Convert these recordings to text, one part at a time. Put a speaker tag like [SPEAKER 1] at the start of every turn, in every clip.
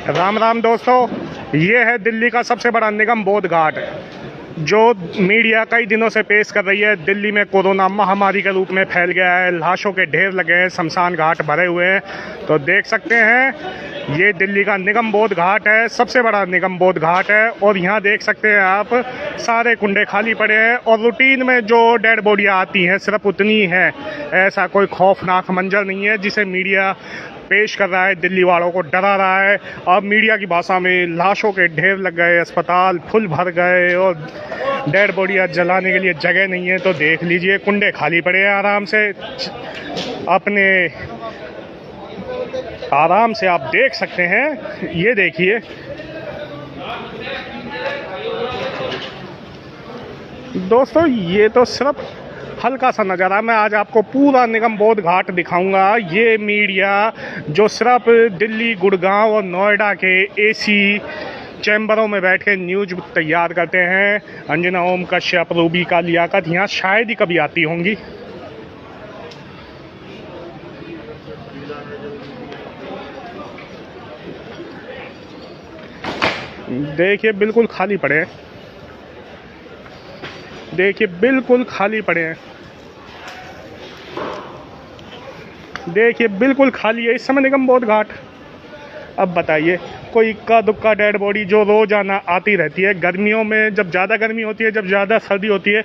[SPEAKER 1] राम राम दोस्तों, ये है दिल्ली का सबसे बड़ा निगम बोध घाट जो मीडिया कई दिनों से पेश कर रही है। दिल्ली में कोरोना महामारी के रूप में फैल गया है, लाशों के ढेर लगे हैं, शमशान घाट भरे हुए हैं। तो देख सकते हैं ये दिल्ली का निगम बोध घाट है, सबसे बड़ा निगम बोध घाट है। और यहाँ देख सकते हैं आप, सारे कुंडे खाली पड़े हैं और रूटीन में जो डेड बॉडियाँ आती हैं सिर्फ उतनी है। ऐसा कोई खौफनाक मंजर नहीं है जिसे मीडिया पेश कर रहा है, दिल्ली वालों को डरा रहा है। अब मीडिया की भाषा में लाशों के ढेर लग गए, अस्पताल फुल भर गए और डेड बॉडियाँ जलाने के लिए जगह नहीं है। तो देख लीजिए, कुंडे खाली पड़े हैं। आराम से आप देख सकते हैं। ये देखिए, दोस्तों ये तो सिर्फ हल्का सा नज़ारा, मैं आज आपको पूरा निगम बोध घाट दिखाऊंगा। ये मीडिया जो सिर्फ दिल्ली, गुड़गांव और नोएडा के एसी चैम्बरों में बैठ के न्यूज तैयार करते हैं, अंजना ओम कश्यप, रूबी का लियाकत यहाँ शायद ही कभी आती होंगी। देखिए बिल्कुल खाली पड़े हैं, देखिए बिल्कुल खाली पड़े हैं, देखिए बिल्कुल खाली है इस समय निगम बोध घाट। अब बताइए, कोई इक्का दुक्का डेड बॉडी जो रोजाना आती रहती है, गर्मियों में जब ज़्यादा गर्मी होती है, जब ज़्यादा सर्दी होती है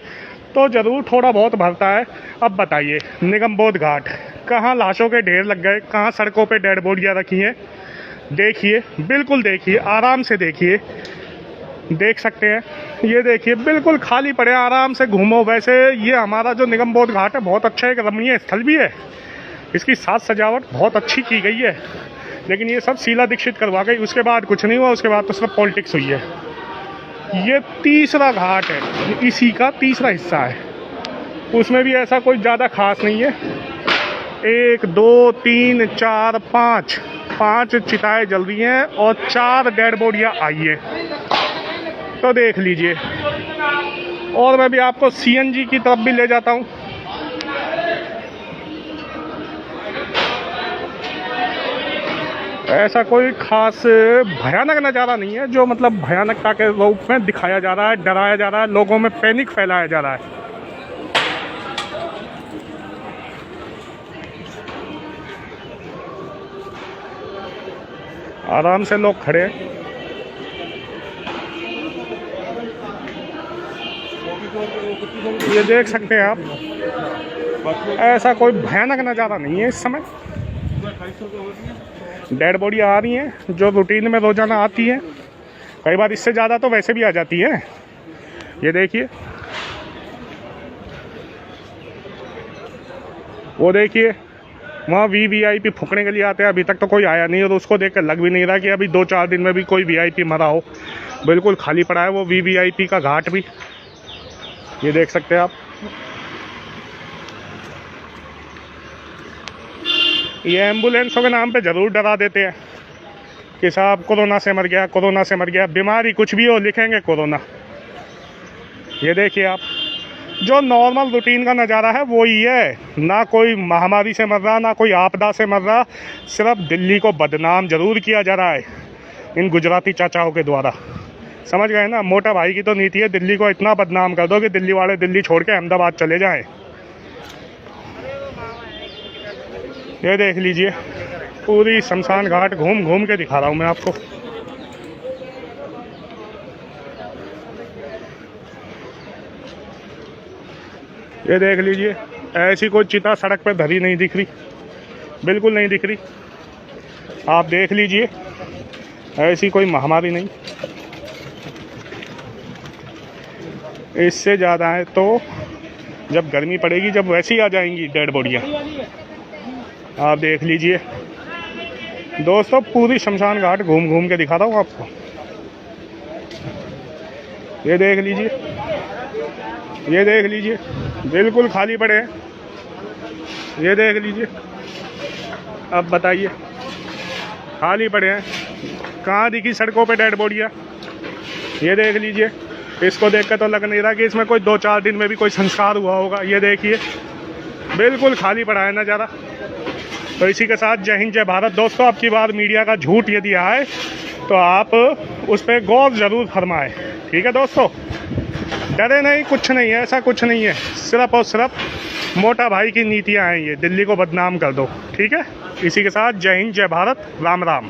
[SPEAKER 1] तो ज़रूर थोड़ा बहुत भरता है। अब बताइए, निगम बोध घाट कहाँ लाशों के ढेर लग गए, कहाँ सड़कों पे डेड बॉडियाँ रखी हैं। देखिए, बिल्कुल देखिए, आराम से देखिए, देख सकते हैं। ये देखिए बिल्कुल खाली पड़े, आराम से घूमो। वैसे ये हमारा जो निगम बोध घाट है बहुत अच्छा एक रमणीय स्थल भी है, इसकी साज सजावट बहुत अच्छी की गई है। लेकिन ये सब शीला दीक्षित करवा गई, उसके बाद कुछ नहीं हुआ, उसके बाद तो सिर्फ पॉलिटिक्स हुई है। ये तीसरा घाट है, इसी का तीसरा हिस्सा है, उसमें भी ऐसा कोई ज़्यादा खास नहीं है। 1 2 3 4 5 चिताएँ जल रही हैं और 4 डेड बॉडियाँ आई हैं। तो देख लीजिए, और मैं भी आपको सीएनजी की तरफ भी ले जाता हूँ। ऐसा कोई खास भयानक नज़ारा नहीं है जो मतलब भयानकता के रूप में दिखाया जा रहा है, डराया जा रहा है, लोगों में पैनिक फैलाया जा रहा है। आराम से लोग खड़े हैं। ये देख सकते हैं आप, ऐसा कोई भयानक नज़ारा नहीं है इस समय। डेड बॉडी आ रही हैं जो रूटीन में रोजाना आती हैं, कई बार इससे ज़्यादा तो वैसे भी आ जाती है। ये देखिए, वो देखिए, वहाँ वीवीआईपी फूकने के लिए आते हैं, अभी तक तो कोई आया नहीं और उसको देख कर लग भी नहीं रहा कि अभी 2-4 दिन में भी कोई वीआईपी मरा हो। बिल्कुल खाली पड़ा है वो वीवीआईपी का घाट भी। ये देख सकते हैं आप, ये एम्बुलेंसों के नाम पे ज़रूर डरा देते हैं कि साहब कोरोना से मर गया, कोरोना से मर गया, बीमारी कुछ भी हो लिखेंगे कोरोना। ये देखिए आप, जो नॉर्मल रूटीन का नज़ारा है वो ही है, ना कोई महामारी से मर रहा, ना कोई आपदा से मर रहा। सिर्फ दिल्ली को बदनाम जरूर किया जा रहा है इन गुजराती चाचाओं के द्वारा। समझ गए ना, मोटा भाई की तो नीति है, दिल्ली को इतना बदनाम कर दो कि दिल्ली वाले दिल्ली छोड़ के अहमदाबाद चले जाएं। ये देख लीजिए, पूरी शमशान घाट घूम घूम के दिखा रहा हूँ मैं आपको। ये देख लीजिए, ऐसी कोई चिता सड़क पर धरी नहीं दिख रही, बिल्कुल नहीं दिख रही। आप देख लीजिए, ऐसी कोई महामारी नहीं। इससे ज़्यादा है तो जब गर्मी पड़ेगी, जब वैसे ही आ जाएंगी डेड बॉडियाँ। आप देख लीजिए दोस्तों, पूरी शमशान घाट घूम घूम के दिखा रहा हूँ आपको। ये देख लीजिए, ये देख लीजिए, बिल्कुल खाली पड़े हैं। ये देख लीजिए, अब बताइए, खाली पड़े हैं, कहाँ दिखी सड़कों पे डेड बॉडियाँ। ये देख लीजिए, इसको देख कर तो लग नहीं रहा कि इसमें कोई 2-4 दिन में भी कोई संस्कार हुआ होगा। ये देखिए, बिल्कुल खाली पड़ा है नज़ारा। तो इसी के साथ जय हिंद जय भारत दोस्तों। अब की बार मीडिया का झूठ यदि आए तो आप उस पर गौर ज़रूर फरमाएं। ठीक है दोस्तों, डरे नहीं, कुछ नहीं है, ऐसा कुछ नहीं है, सिर्फ और सिर्फ मोटा भाई की नीतियाँ हैं ये, दिल्ली को बदनाम कर दो। ठीक है, इसी के साथ जय हिंद, जय भारत, राम राम।